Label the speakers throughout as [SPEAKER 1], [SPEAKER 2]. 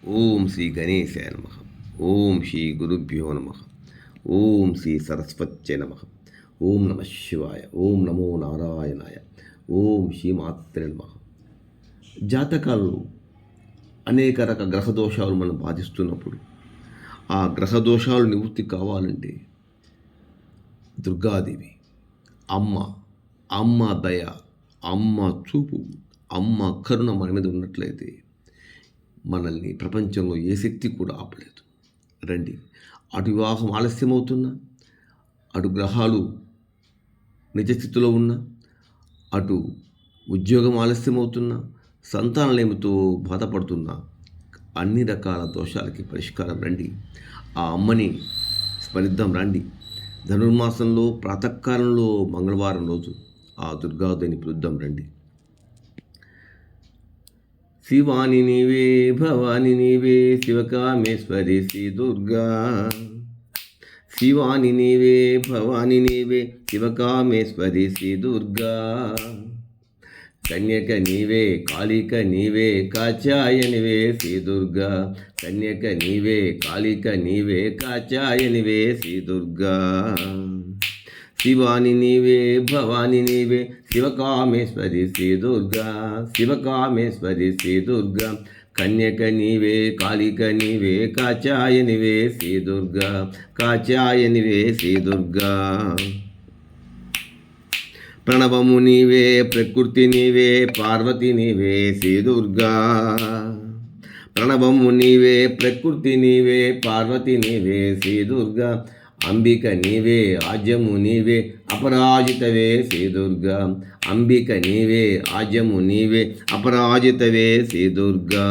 [SPEAKER 1] ఓం శ్రీ గణేశాయ నమః. ఓం శ్రీ గురుభ్యో నమః. ఓం శ్రీ సరస్వత్యై నమః. ఓం నమ శివాయ. ఓం నమో నారాయణాయ. ఓం శ్రీ మాత్రే నమః. జాతకాల్లో అనేక గ్రహదోషాలు మనం బాధిస్తున్నప్పుడు ఆ గ్రహదోషాలు నివృత్తి కావాలంటే దుర్గాదేవి అమ్మ దయ, అమ్మ చూపు, అమ్మ కరుణ మన మీద ఉన్నట్లయితే మనల్ని ప్రపంచంలో ఏ శక్తి కూడా ఆపలేదు. రండి, అటు వివాహం ఆలస్యమవుతున్నా, అటు గ్రహాలు నిజస్థితిలో ఉన్నా, అటు ఉద్యోగం ఆలస్యమవుతున్నా, సంతానలేమితో బాధపడుతున్నా, అన్ని రకాల దోషాలకి పరిష్కారం రండి. ఆ అమ్మని స్మరిద్దాం రండి. ధనుర్మాసంలో ప్రాతకాలంలో మంగళవారం రోజు ఆ దుర్గాదేవిని పిలుద్దాం రండి. శివాని నీవే, భవాని నీవే, శివకామేశ్వరి శ్రీ దుర్గా. శివాని నీవే, భవాని నీవే, శివకామేశ్వరి శ్రీ దుర్గా. కన్యక నీవే, కాళిక నీవే, కాచాయనివే శ్రీ దుర్గా. కన్యక నీవే, కాళిక నీవే, కాచాయనివే శ్రీ దుర్గా. శివాని నీవే, భవాని నీవే, శివకామేశ్వరి శ్రీ దుర్గా. శివకామేశ్వరి శ్రీ దుర్గా. కన్యక నీవే, కాళిక నీవే, కాచాయనివే శ్రీ దుర్గా. కాచాయనివే శ్రీ దుర్గా. ప్రణవము నీవే, ప్రకృతి నీవే, పార్వతి నీవే శ్రీ దుర్గా. ప్రణవము నీవే, ప్రకృతి నీవే, పార్వతి నీవే శ్రీ దుర్గా. అంబిక నీవే, ఆజ్యము నీవే, అపరాజితవే శ్రీ దుర్గా. అంబిక నీవే, ఆజ్యము నీవే, అపరాజితవే శ్రీ దుర్గా.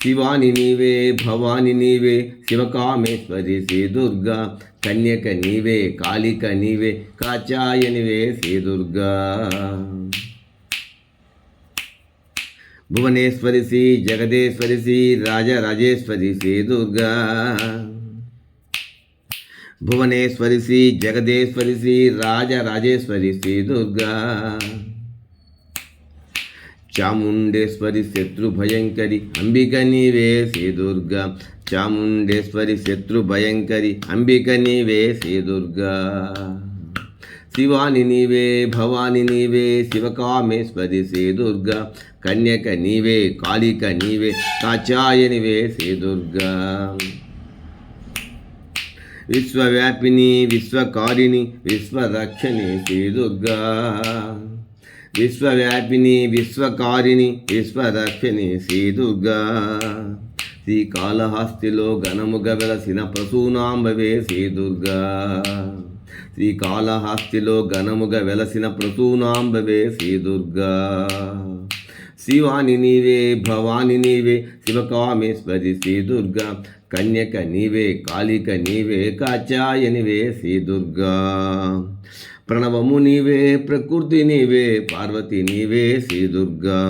[SPEAKER 1] శివాని నీవే, భవాని నీవే, శివకామేశ్వరి శ్రీ దుర్గా. కన్యక నీవే, కాళిక నీవే, కాచాయనివే శ్రీ దుర్గా. భువనేశ్వరి శ్రీ జగదేశ్వరి శ్రీ రాజరాజేశ్వరి శ్రీ దుర్గా. భువనేశ్వరి శ్రీ జగదేశ్వరి శ్రీ రాజరాజేశ్వరి శ్రీ దుర్గా. చాముండేశ్వరి శత్రుభయంకరి అంబిక నీవే శ్రీ దుర్గా. చాముండేశ్వరి శత్రుభయంకరి అంబిక నీవే శ్రీ దుర్గా. శివాని నీవే, భవాని నీవే, శివకామేశ్వరి శ్రీ దుర్గా. కన్యక నీవే, కాళిక నీవే, కాచాయనివే శ్రీ దుర్గా. విశ్వవ్యాపిని, విశ్వకారిణి, విశ్వరక్షణి శ్రీ దుర్గా. విశ్వవ్యాపిని, విశ్వకారిణి, విశ్వరక్షణి శ్రీ దుర్గా. శ్రీకాళహస్తిలో ఘనముగా వెలసిన ప్రసూనాంబవే శ్రీ దుర్గా. శ్రీకాళహస్తిలో ఘనముగా వెలసిన ప్రసూనాంబవే శ్రీ దుర్గా. శివాని నీవే, భవాని నీవే, శివకామేశ్వరి శ్రీ దుర్గా. కన్యక నీవే, కాళిక నీవే, కాచాయనివే శ్రీ దుర్గా. ప్రణవము నీవే, ప్రకృతి నీవే, పార్వతి నీవే శ్రీ దుర్గా.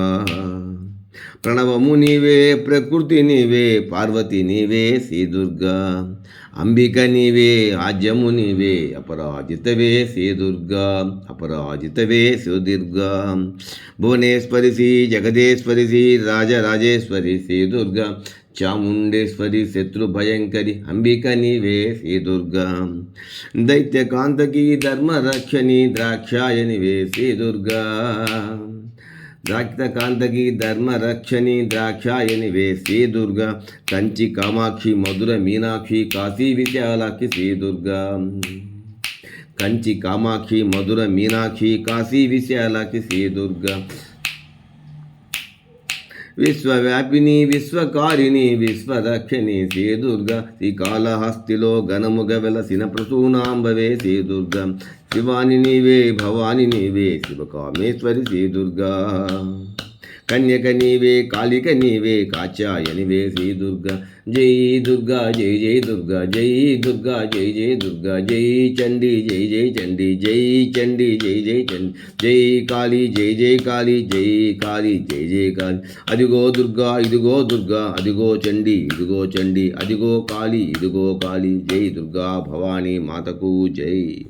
[SPEAKER 1] ప్రణవము నీవే, ప్రకృతి నీవే, పార్వతి నీవే శ్రీ దుర్గా. అంబిక నీవే, ఆజ్యము నీవే, అపరాజితవే శ్రీ దుర్గా. అపరాజితవే శ్రీ దుర్గా. భువనేశ్వరి శ్రీ జగదేశ్వరి శ్రీ రాజరాజేశ్వరి శ్రీ దుర్గా. చాముండేశ్వరి శత్రుభయంకరి అంబిక నీవే శ్రీ దుర్గా. దైత్యకాంతకి ధర్మరక్షణి ద్రాక్షాయనివే శ్రీ దుర్గా. ద్రాక్షకాంతకి ధర్మరక్షణి ద్రాక్షాయనివే శ్రీ దుర్గా. కంచి కామాక్షి, మధుర మీనాక్షి, కాశీ విశాలాక్షి శ్రీ దుర్గా. కంచి కామాక్షి, మధుర మీనాక్షి, కాశీ విశాలాక్షి శ్రీ దుర్గా. విశ్వవ్యాపిని, విశ్వకారిణి, విశ్వరక్షణి శ్రీ దుర్గా. శ్రీకాళహస్తిలో ఘనముగా వెలసిన ప్రసూనాంబవే శ్రీ దుర్గా. శివాని నీవే, భవాని నీవే, శివకామేశ్వరి శ్రీ దుర్గా. కన్యక నీవే, కాళిక నీవే, కాచాయనివే శ్రీ దుర్గా. జై దుర్గా, జై జై దుర్గా, జై దుర్గా, జై జై దుర్గా. జై చండి, జై జై చండి, జై చండి, జై జై చండి. జై కాళీ, జై జై కాళీ, జై కాళీ, జై జై కాళీ. అదిగో దుర్గా, ఇదిగో దుర్గా, అదిగో చండి, ఇదిగో చండి, అదిగో కాళీ, ఇదిగో కాళీ. జై దుర్గా భవానీ మాతకు జై.